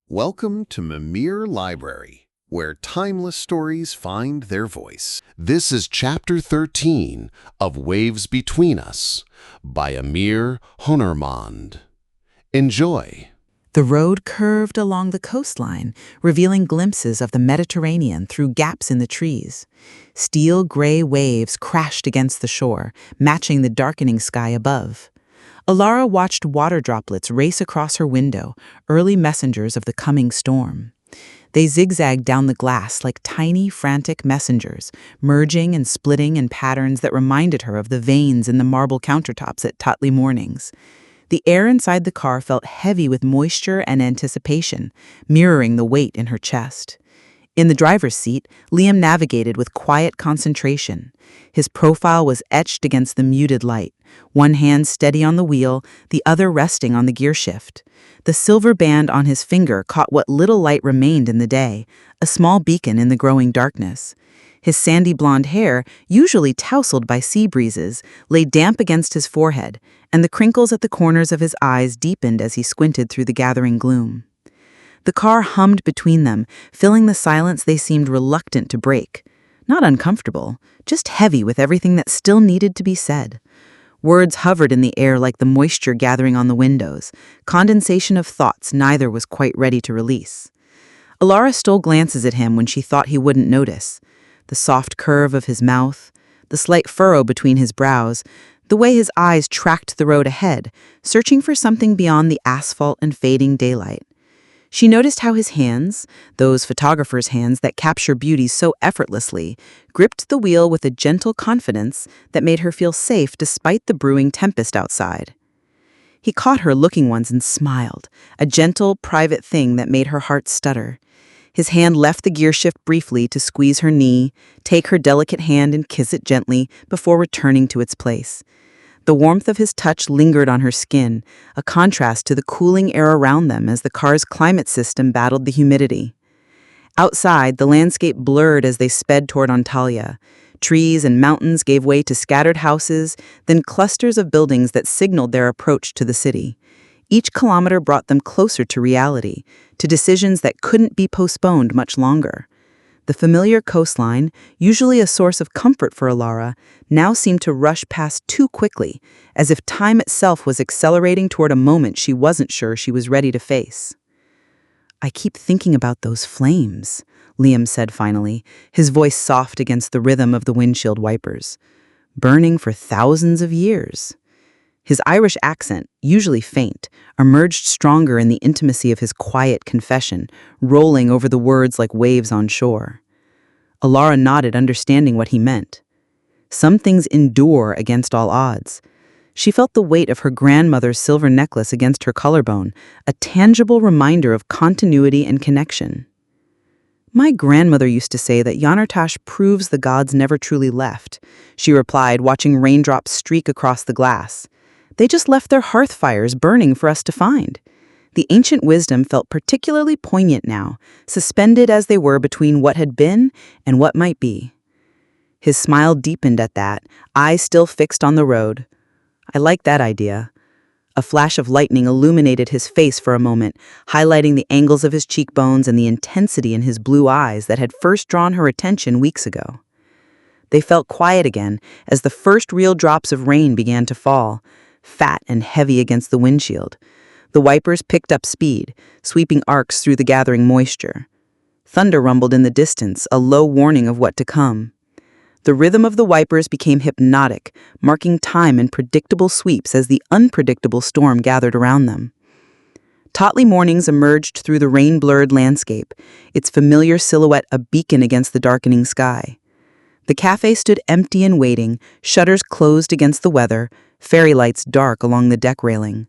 Welcome to Mimir Library, where timeless stories find their voice. This is Chapter 13 of Waves Between Us by Amir Honarmand. Enjoy. The road curved along the coastline, revealing glimpses of the Mediterranean through gaps in the trees. Steel gray waves crashed against the shore, matching the darkening sky above. Alara watched water droplets race across her window, early messengers of the coming storm. They zigzagged down the glass like tiny, frantic messengers, merging and splitting in patterns that reminded her of the veins in the marble countertops at Tatli mornings. The air inside the car felt heavy with moisture and anticipation, mirroring the weight in her chest. In the driver's seat, Liam navigated with quiet concentration. His profile was etched against the muted light, one hand steady on the wheel, the other resting on the gear shift. The silver band on his finger caught what little light remained in the day, a small beacon in the growing darkness. His sandy blonde hair, usually tousled by sea breezes, lay damp against his forehead, and the crinkles at the corners of his eyes deepened as he squinted through the gathering gloom. The car hummed between them, filling the silence they seemed reluctant to break. Not uncomfortable, just heavy with everything that still needed to be said. Words hovered in the air like the moisture gathering on the windows, condensation of thoughts neither was quite ready to release. Alara stole glances at him when she thought he wouldn't notice. The soft curve of his mouth, the slight furrow between his brows, the way his eyes tracked the road ahead, searching for something beyond the asphalt and fading daylight. She noticed how his hands, those photographer's hands that capture beauty so effortlessly, gripped the wheel with a gentle confidence that made her feel safe despite the brewing tempest outside. He caught her looking once and smiled, a gentle, private thing that made her heart stutter. His hand left the gear shift briefly to squeeze her knee, take her delicate hand and kiss it gently before returning to its place. The warmth of his touch lingered on her skin, a contrast to the cooling air around them as the car's climate system battled the humidity. Outside, the landscape blurred as they sped toward Antalya. Trees and mountains gave way to scattered houses, then clusters of buildings that signaled their approach to the city. Each kilometer brought them closer to reality, to decisions that couldn't be postponed much longer. The familiar coastline, usually a source of comfort for Alara, now seemed to rush past too quickly, as if time itself was accelerating toward a moment she wasn't sure she was ready to face. "I keep thinking about those flames," Liam said finally, his voice soft against the rhythm of the windshield wipers. "Burning for thousands of years." His Irish accent, usually faint, emerged stronger in the intimacy of his quiet confession, rolling over the words like waves on shore. Alara nodded, understanding what he meant. Some things endure against all odds. She felt the weight of her grandmother's silver necklace against her collarbone, a tangible reminder of continuity and connection. "My grandmother used to say that Yanartash proves the gods never truly left," she replied, watching raindrops streak across the glass. "They just left their hearth fires burning for us to find." The ancient wisdom felt particularly poignant now, suspended as they were between what had been and what might be. His smile deepened at that, eyes still fixed on the road. "I like that idea." A flash of lightning illuminated his face for a moment, highlighting the angles of his cheekbones and the intensity in his blue eyes that had first drawn her attention weeks ago. They felt quiet again as the first real drops of rain began to fall, fat and heavy against the windshield. The wipers picked up speed, sweeping arcs through the gathering moisture. Thunder rumbled in the distance, a low warning of what to come. The rhythm of the wipers became hypnotic, marking time in predictable sweeps as the unpredictable storm gathered around them. Tatli mornings emerged through the rain-blurred landscape, its familiar silhouette a beacon against the darkening sky. The cafe stood empty and waiting, shutters closed against the weather, fairy lights dark along the deck railing.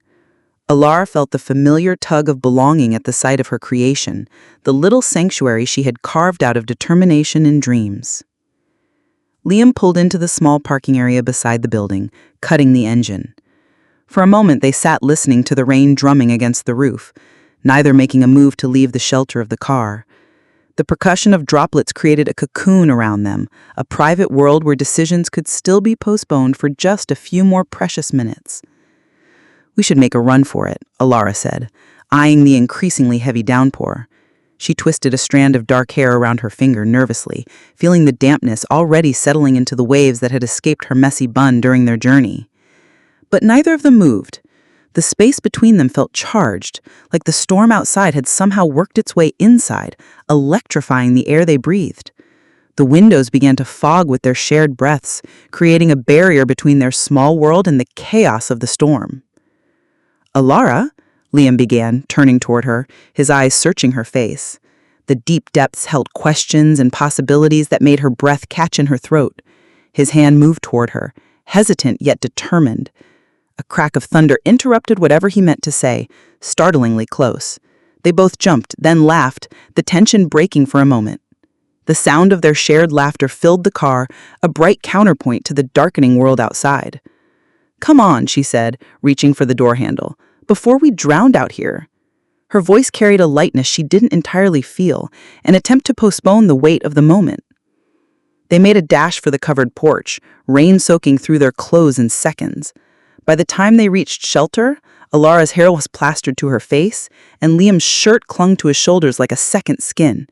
Alara felt the familiar tug of belonging at the sight of her creation, the little sanctuary she had carved out of determination and dreams. Liam pulled into the small parking area beside the building, cutting the engine. For a moment they sat listening to the rain drumming against the roof, neither making a move to leave the shelter of the car. The percussion of droplets created a cocoon around them, a private world where decisions could still be postponed for just a few more precious minutes. "We should make a run for it," Alara said, eyeing the increasingly heavy downpour. She twisted a strand of dark hair around her finger nervously, feeling the dampness already settling into the waves that had escaped her messy bun during their journey. But neither of them moved. The space between them felt charged, like the storm outside had somehow worked its way inside, electrifying the air they breathed. The windows began to fog with their shared breaths, creating a barrier between their small world and the chaos of the storm. "Alara," Liam began, turning toward her, his eyes searching her face. The deep depths held questions and possibilities that made her breath catch in her throat. His hand moved toward her, hesitant yet determined. A crack of thunder interrupted whatever he meant to say, startlingly close. They both jumped, then laughed, the tension breaking for a moment. The sound of their shared laughter filled the car, a bright counterpoint to the darkening world outside. "Come on," she said, reaching for the door handle, "before we drowned out here." Her voice carried a lightness she didn't entirely feel, an attempt to postpone the weight of the moment. They made a dash for the covered porch, rain soaking through their clothes in seconds. By the time they reached shelter, Alara's hair was plastered to her face, and Liam's shirt clung to his shoulders like a second skin.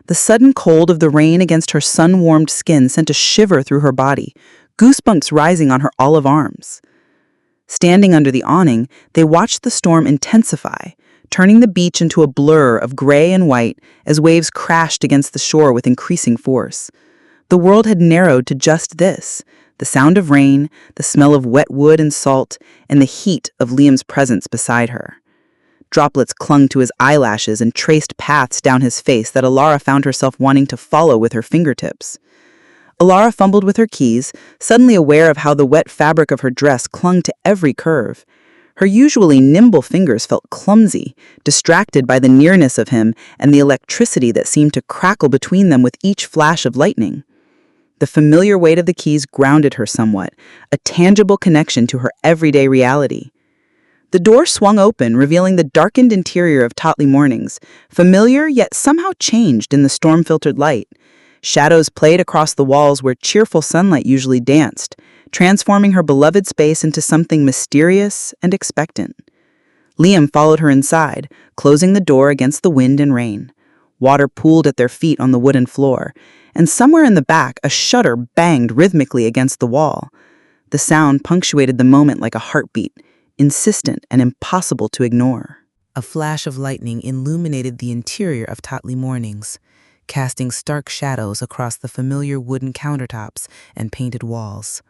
The sudden cold of the rain against her sun-warmed skin sent a shiver through her body, goosebumps rising on her olive arms. Standing under the awning, they watched the storm intensify, turning the beach into a blur of gray and white as waves crashed against the shore with increasing force. The world had narrowed to just this: the sound of rain, the smell of wet wood and salt, and the heat of Liam's presence beside her. Droplets clung to his eyelashes and traced paths down his face that Alara found herself wanting to follow with her fingertips. Alara fumbled with her keys, suddenly aware of how the wet fabric of her dress clung to every curve. Her usually nimble fingers felt clumsy, distracted by the nearness of him and the electricity that seemed to crackle between them with each flash of lightning. The familiar weight of the keys grounded her somewhat, a tangible connection to her everyday reality. The door swung open, revealing the darkened interior of Tötley Mornings, familiar yet somehow changed in the storm-filtered light. Shadows played across the walls where cheerful sunlight usually danced, transforming her beloved space into something mysterious and expectant. Liam followed her inside, closing the door against the wind and rain. Water pooled at their feet on the wooden floor, and somewhere in the back a shutter banged rhythmically against the wall. The sound punctuated the moment like a heartbeat, insistent and impossible to ignore. A flash of lightning illuminated the interior of Tötley Mornings, casting stark shadows across the familiar wooden countertops and painted walls.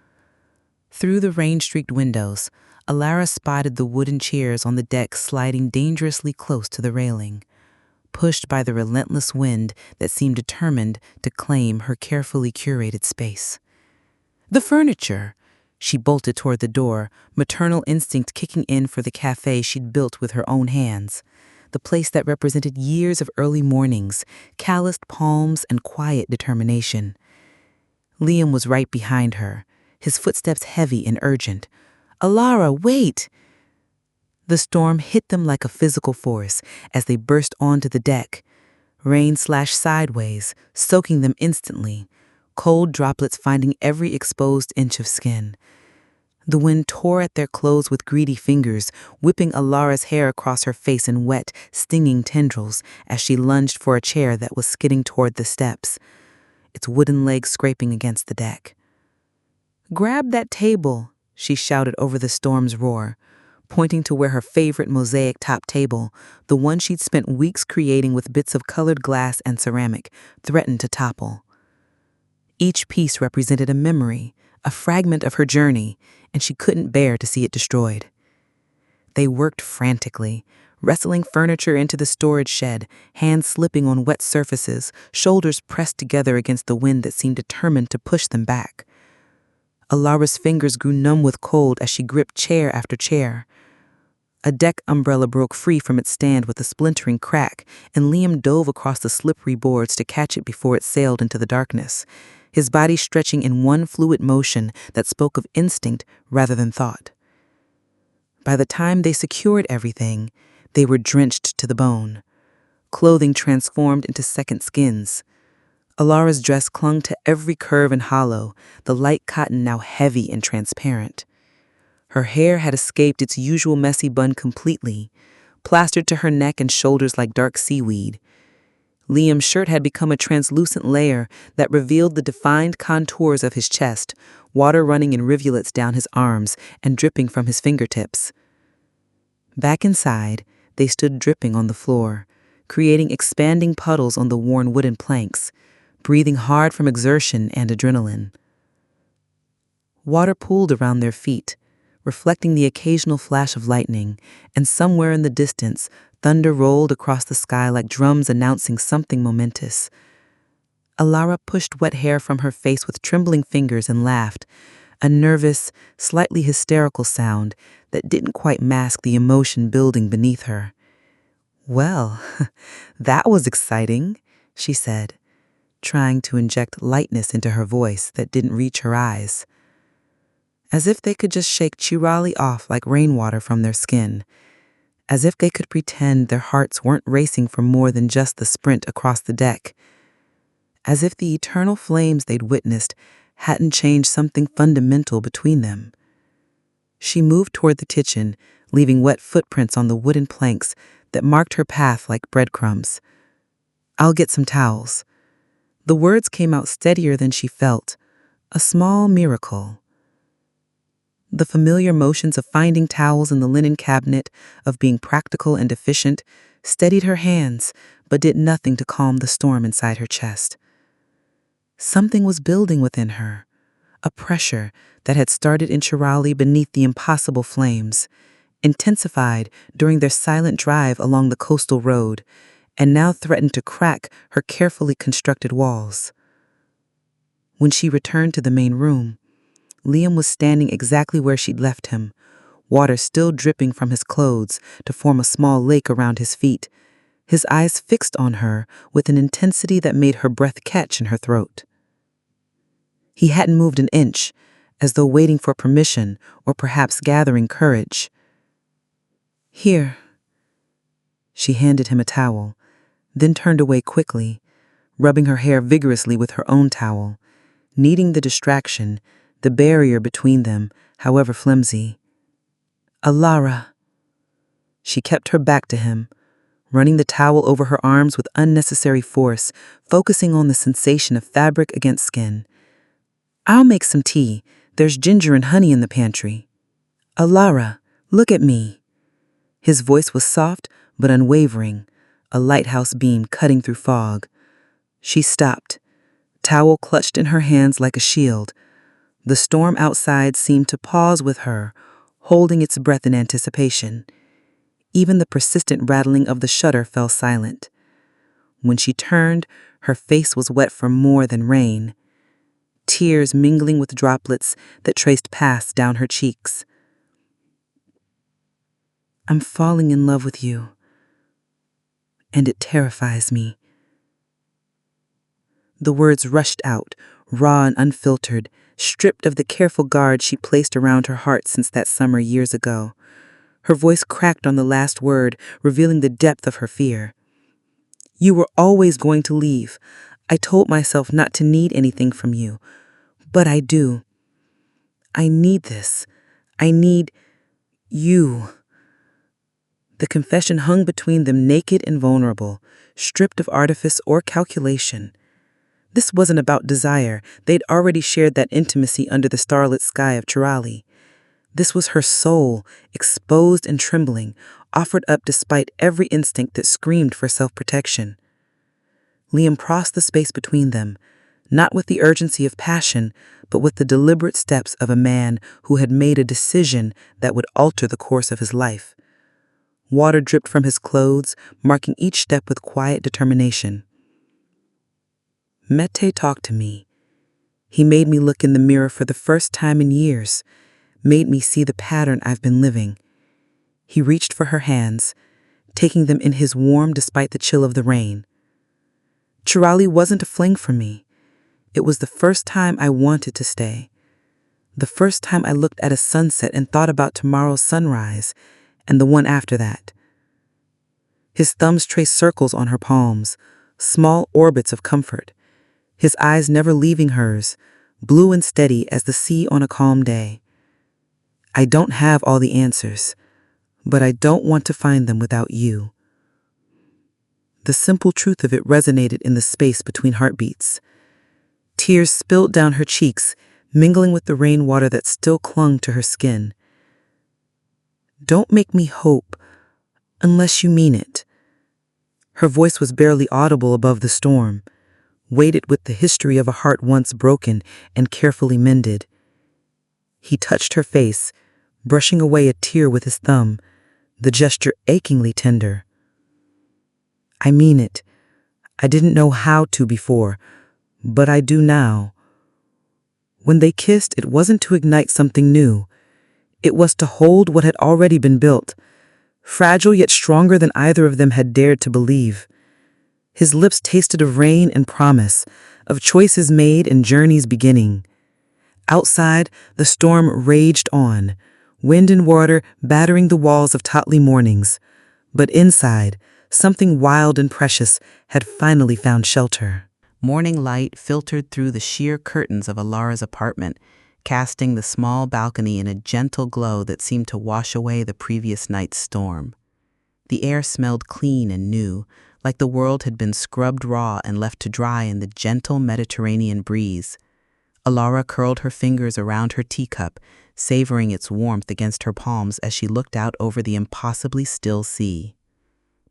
Through the rain-streaked windows, Alara spotted the wooden chairs on the deck sliding dangerously close to the railing, pushed by the relentless wind that seemed determined to claim her carefully curated space. The furniture! She bolted toward the door, maternal instinct kicking in for the cafe she'd built with her own hands. The place that represented years of early mornings, calloused palms, and quiet determination. Liam was right behind her, his footsteps heavy and urgent. "Alara, wait!" The storm hit them like a physical force as they burst onto the deck. Rain slashed sideways, soaking them instantly, cold droplets finding every exposed inch of skin. The wind tore at their clothes with greedy fingers, whipping Alara's hair across her face in wet, stinging tendrils as she lunged for a chair that was skidding toward the steps, its wooden legs scraping against the deck. "Grab that table," she shouted over the storm's roar, pointing to where her favorite mosaic-top table, the one she'd spent weeks creating with bits of colored glass and ceramic, threatened to topple. Each piece represented a memory, a fragment of her journey, and she couldn't bear to see it destroyed. They worked frantically, wrestling furniture into the storage shed, hands slipping on wet surfaces, shoulders pressed together against the wind that seemed determined to push them back. Alara's fingers grew numb with cold as she gripped chair after chair. A deck umbrella broke free from its stand with a splintering crack, and Liam dove across the slippery boards to catch it before it sailed into the darkness, his body stretching in one fluid motion that spoke of instinct rather than thought. By the time they secured everything, they were drenched to the bone, clothing transformed into second skins. Alara's dress clung to every curve and hollow, the light cotton now heavy and transparent. Her hair had escaped its usual messy bun completely, plastered to her neck and shoulders like dark seaweed. Liam's shirt had become a translucent layer that revealed the defined contours of his chest, water running in rivulets down his arms and dripping from his fingertips. Back inside, they stood dripping on the floor, creating expanding puddles on the worn wooden planks, breathing hard from exertion and adrenaline. Water pooled around their feet, reflecting the occasional flash of lightning, and somewhere in the distance, thunder rolled across the sky like drums announcing something momentous. Alara pushed wet hair from her face with trembling fingers and laughed, a nervous, slightly hysterical sound that didn't quite mask the emotion building beneath her. "Well, that was exciting," she said, trying to inject lightness into her voice that didn't reach her eyes. As if they could just shake Chirali off like rainwater from their skin. As if they could pretend their hearts weren't racing for more than just the sprint across the deck. As if the eternal flames they'd witnessed hadn't changed something fundamental between them. She moved toward the kitchen, leaving wet footprints on the wooden planks that marked her path like breadcrumbs. "I'll get some towels." The words came out steadier than she felt, a small miracle. The familiar motions of finding towels in the linen cabinet, of being practical and efficient, steadied her hands, but did nothing to calm the storm inside her chest. Something was building within her, a pressure that had started in Chirali beneath the impossible flames, intensified during their silent drive along the coastal road, and now threatened to crack her carefully constructed walls. When she returned to the main room, Liam was standing exactly where she'd left him, water still dripping from his clothes to form a small lake around his feet, his eyes fixed on her with an intensity that made her breath catch in her throat. He hadn't moved an inch, as though waiting for permission or perhaps gathering courage. "Here." She handed him a towel, then turned away quickly, rubbing her hair vigorously with her own towel, needing the distraction, the barrier between them, however flimsy. "Alara." She kept her back to him, running the towel over her arms with unnecessary force, focusing on the sensation of fabric against skin. "I'll make some tea. There's ginger and honey in the pantry." "Alara, look at me." His voice was soft but unwavering, a lighthouse beam cutting through fog. She stopped, towel clutched in her hands like a shield. The storm outside seemed to pause with her, holding its breath in anticipation. Even the persistent rattling of the shutter fell silent. When she turned, her face was wet from more than rain, tears mingling with droplets that traced paths down her cheeks. "I'm falling in love with you, and it terrifies me." The words rushed out, raw and unfiltered, stripped of the careful guard she placed around her heart since that summer years ago. Her voice cracked on the last word, revealing the depth of her fear. "You were always going to leave. I told myself not to need anything from you. But I do. I need this. I need you." The confession hung between them naked and vulnerable, stripped of artifice or calculation. This wasn't about desire. They'd already shared that intimacy under the starlit sky of Chirali. This was her soul, exposed and trembling, offered up despite every instinct that screamed for self-protection. Liam crossed the space between them, not with the urgency of passion, but with the deliberate steps of a man who had made a decision that would alter the course of his life. Water dripped from his clothes, marking each step with quiet determination. Mete talked to me. He made me look in the mirror for the first time in years, made me see the pattern I've been living. He reached for her hands, taking them in his warm despite the chill of the rain. Chirali wasn't a fling for me. It was the first time I wanted to stay. The first time I looked at a sunset and thought about tomorrow's sunrise, and the one after that. His thumbs traced circles on her palms, small orbits of comfort, his eyes never leaving hers, blue and steady as the sea on a calm day. "I don't have all the answers, but I don't want to find them without you." The simple truth of it resonated in the space between heartbeats. Tears spilled down her cheeks, mingling with the rainwater that still clung to her skin. "Don't make me hope unless you mean it." Her voice was barely audible above the storm, weighted with the history of a heart once broken and carefully mended. He touched her face, brushing away a tear with his thumb, the gesture achingly tender. "I mean it. I didn't know how to before, but I do now." When they kissed, it wasn't to ignite something new. It was to hold what had already been built, fragile yet stronger than either of them had dared to believe. His lips tasted of rain and promise, of choices made and journeys beginning. Outside, the storm raged on, wind and water battering the walls of Tatli mornings. But inside, something wild and precious had finally found shelter. Morning light filtered through the sheer curtains of Alara's apartment, casting the small balcony in a gentle glow that seemed to wash away the previous night's storm. The air smelled clean and new, like the world had been scrubbed raw and left to dry in the gentle Mediterranean breeze. Alara curled her fingers around her teacup, savoring its warmth against her palms as she looked out over the impossibly still sea.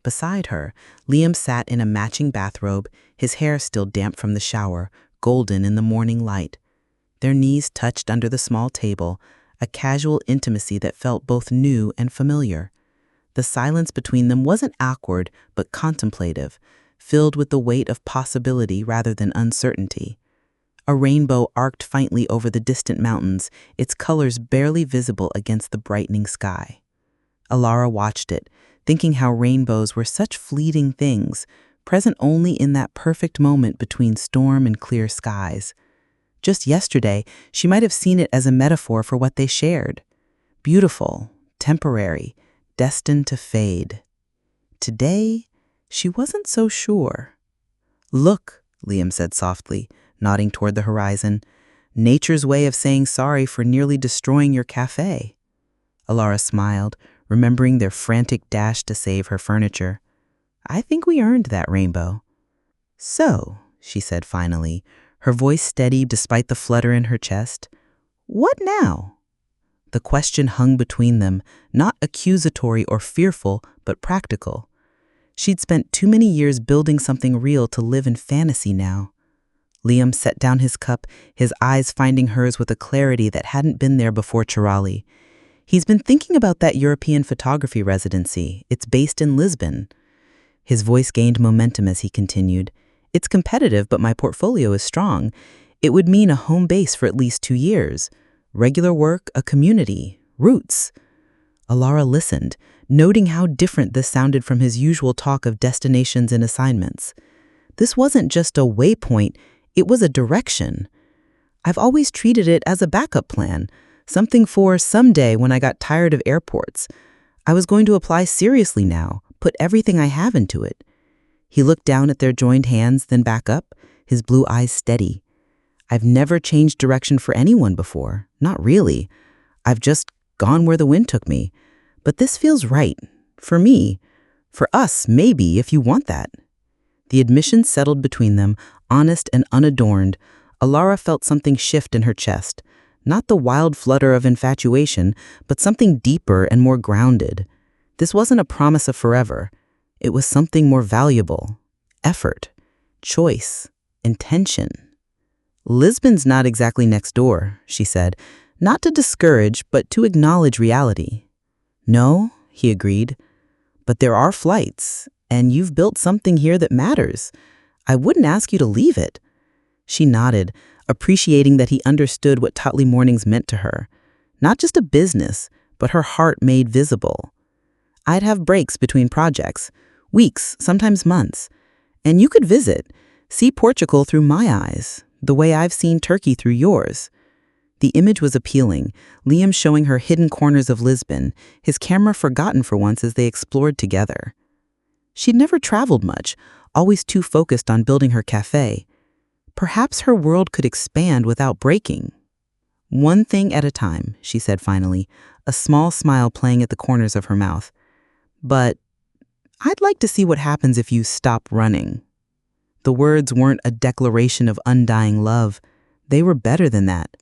Beside her, Liam sat in a matching bathrobe, his hair still damp from the shower, golden in the morning light. Their knees touched under the small table, a casual intimacy that felt both new and familiar. The silence between them wasn't awkward, but contemplative, filled with the weight of possibility rather than uncertainty. A rainbow arced faintly over the distant mountains, its colors barely visible against the brightening sky. Alara watched it, thinking how rainbows were such fleeting things, present only in that perfect moment between storm and clear skies. Just yesterday, she might have seen it as a metaphor for what they shared. Beautiful, temporary, destined to fade. Today, she wasn't so sure. "Look," Liam said softly, nodding toward the horizon. "Nature's way of saying sorry for nearly destroying your cafe." Alara smiled, remembering their frantic dash to save her furniture. "I think we earned that rainbow." "So," she said finally, her voice steady despite the flutter in her chest, "what now?" The question hung between them, not accusatory or fearful, but practical. She'd spent too many years building something real to live in fantasy now. Liam set down his cup, his eyes finding hers with a clarity that hadn't been there before Chirali. "He's been thinking about that European photography residency. It's based in Lisbon." His voice gained momentum as he continued. "It's competitive, but my portfolio is strong. It would mean a home base for at least 2 years. Regular work, a community, roots." Alara listened, noting how different this sounded from his usual talk of destinations and assignments. This wasn't just a waypoint, it was a direction. "I've always treated it as a backup plan, something for someday when I got tired of airports. I was going to apply seriously now, put everything I have into it." He looked down at their joined hands, then back up, his blue eyes steady. "I've never changed direction for anyone before, not really. I've just gone where the wind took me. But this feels right. For me. For us, maybe, if you want that." The admission settled between them, honest and unadorned. Alara felt something shift in her chest. Not the wild flutter of infatuation, but something deeper and more grounded. This wasn't a promise of forever. It was something more valuable. Effort, choice, intention. "Lisbon's not exactly next door," she said, not to discourage, but to acknowledge reality. "No," he agreed, "but there are flights, and you've built something here that matters. I wouldn't ask you to leave it." She nodded, appreciating that he understood what Tatli mornings meant to her. Not just a business, but her heart made visible. "I'd have breaks between projects, weeks, sometimes months. And you could visit, see Portugal through my eyes, the way I've seen Turkey through yours." The image was appealing, Liam showing her hidden corners of Lisbon, his camera forgotten for once as they explored together. She'd never traveled much, always too focused on building her cafe. Perhaps her world could expand without breaking. One thing at a time, she said finally, a small smile playing at the corners of her mouth. But I'd like to see what happens if you stop running. The words weren't a declaration of undying love. They were better than that.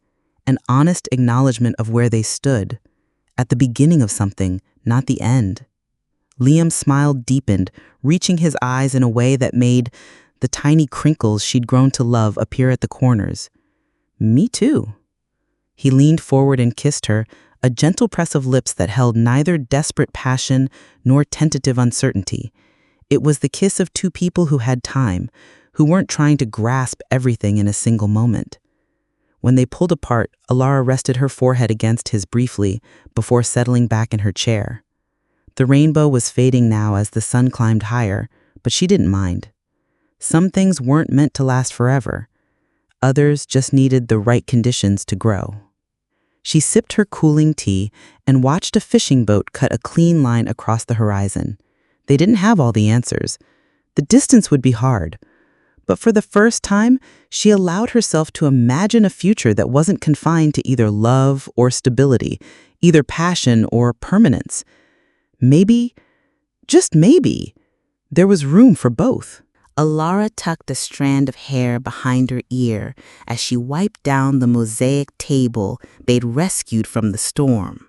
An honest acknowledgement of where they stood. At the beginning of something, not the end. Liam's smile deepened, reaching his eyes in a way that made the tiny crinkles she'd grown to love appear at the corners. Me too. He leaned forward and kissed her, a gentle press of lips that held neither desperate passion nor tentative uncertainty. It was the kiss of two people who had time, who weren't trying to grasp everything in a single moment. When they pulled apart, Alara rested her forehead against his briefly before settling back in her chair. The rainbow was fading now as the sun climbed higher, but she didn't mind. Some things weren't meant to last forever. Others just needed the right conditions to grow. She sipped her cooling tea and watched a fishing boat cut a clean line across the horizon. They didn't have all the answers. The distance would be hard. But for the first time, she allowed herself to imagine a future that wasn't confined to either love or stability, either passion or permanence. Maybe, just maybe, there was room for both. Alara tucked a strand of hair behind her ear as she wiped down the mosaic table they'd rescued from the storm.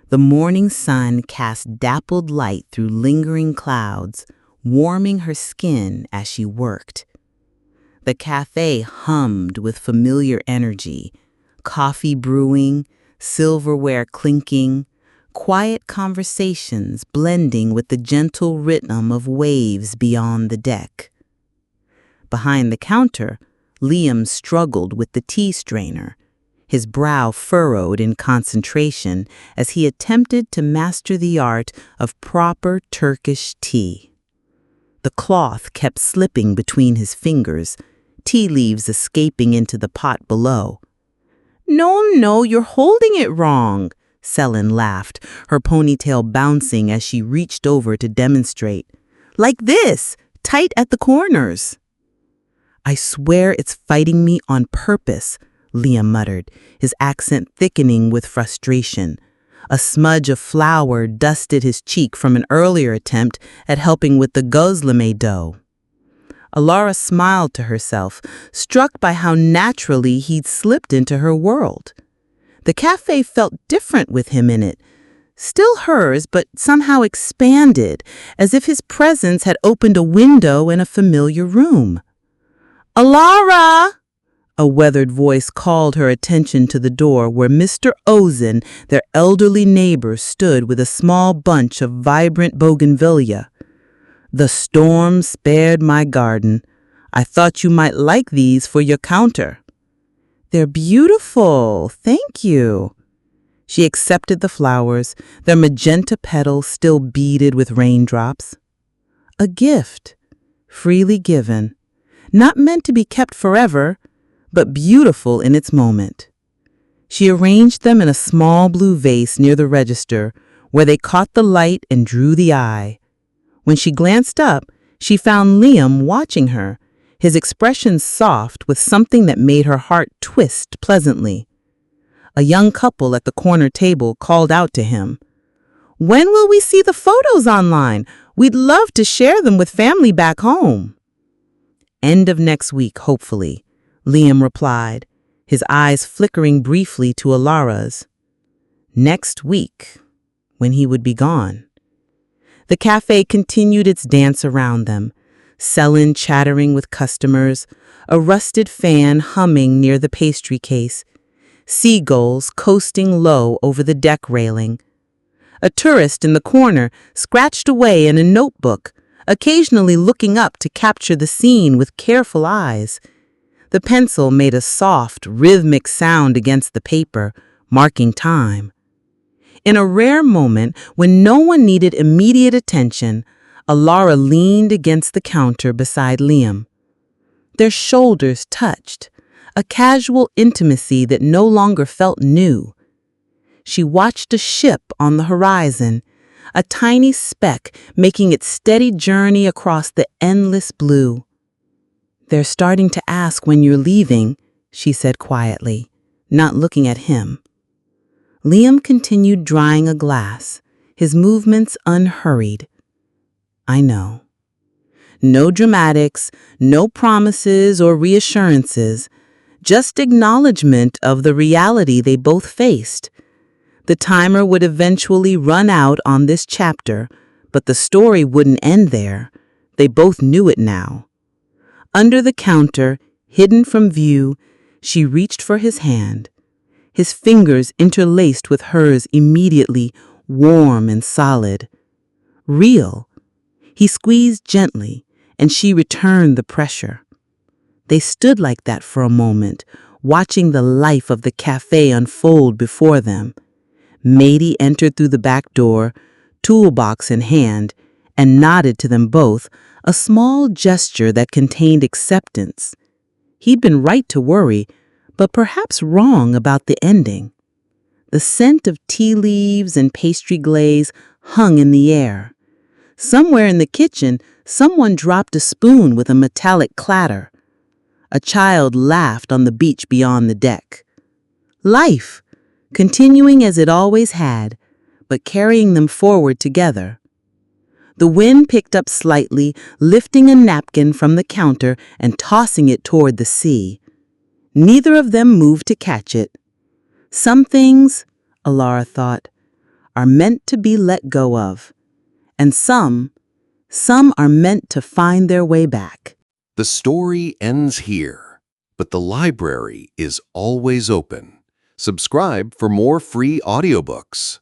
The morning sun cast dappled light through lingering clouds, warming her skin as she worked. The cafe hummed with familiar energy, coffee brewing, silverware clinking, quiet conversations blending with the gentle rhythm of waves beyond the deck. Behind the counter, Liam struggled with the tea strainer, his brow furrowed in concentration as he attempted to master the art of proper Turkish tea. The cloth kept slipping between his fingers, tea leaves escaping into the pot below. No, you're holding it wrong," Selin laughed, her ponytail bouncing as she reached over to demonstrate. "Like this, tight at the corners." "I swear it's fighting me on purpose," Liam muttered, his accent thickening with frustration. A smudge of flour dusted his cheek from an earlier attempt at helping with the gözleme dough. Alara smiled to herself, struck by how naturally he'd slipped into her world. The cafe felt different with him in it, still hers, but somehow expanded, as if his presence had opened a window in a familiar room. "Alara!" A weathered voice called her attention to the door where Mr. Ozen, their elderly neighbor, stood with a small bunch of vibrant bougainvillea. "The storm spared my garden. I thought you might like these for your counter." "They're beautiful, thank you." She accepted the flowers, their magenta petals still beaded with raindrops. A gift, freely given, not meant to be kept forever, but beautiful in its moment. She arranged them in a small blue vase near the register, where they caught the light and drew the eye. When she glanced up, she found Liam watching her, his expression soft with something that made her heart twist pleasantly. A young couple at the corner table called out to him, "When will we see the photos online? We'd love to share them with family back home." "End of next week, hopefully," Liam replied, his eyes flickering briefly to Alara's. Next week, when he would be gone. The cafe continued its dance around them, Selin chattering with customers, a rusted fan humming near the pastry case, seagulls coasting low over the deck railing. A tourist in the corner scratched away in a notebook, occasionally looking up to capture the scene with careful eyes. The pencil made a soft, rhythmic sound against the paper, marking time. In a rare moment when no one needed immediate attention, Alara leaned against the counter beside Liam. Their shoulders touched, a casual intimacy that no longer felt new. She watched a ship on the horizon, a tiny speck making its steady journey across the endless blue. "They're starting to ask when you're leaving," she said quietly, not looking at him. Liam continued drying a glass, his movements unhurried. I know. No dramatics, no promises or reassurances, just acknowledgement of the reality they both faced. The timer would eventually run out on this chapter, but the story wouldn't end there. They both knew it now. Under the counter, hidden from view, she reached for his hand. His fingers interlaced with hers immediately, warm and solid. Real. He squeezed gently, and she returned the pressure. They stood like that for a moment, watching the life of the cafe unfold before them. Mady entered through the back door, toolbox in hand, and nodded to them both, a small gesture that contained acceptance. He'd been right to worry, but perhaps wrong about the ending. The scent of tea leaves and pastry glaze hung in the air. Somewhere in the kitchen, someone dropped a spoon with a metallic clatter. A child laughed on the beach beyond the deck. Life, continuing as it always had, but carrying them forward together. The wind picked up slightly, lifting a napkin from the counter and tossing it toward the sea. Neither of them moved to catch it. Some things, Alara thought, are meant to be let go of, and some are meant to find their way back. The story ends here, but the library is always open. Subscribe for more free audiobooks.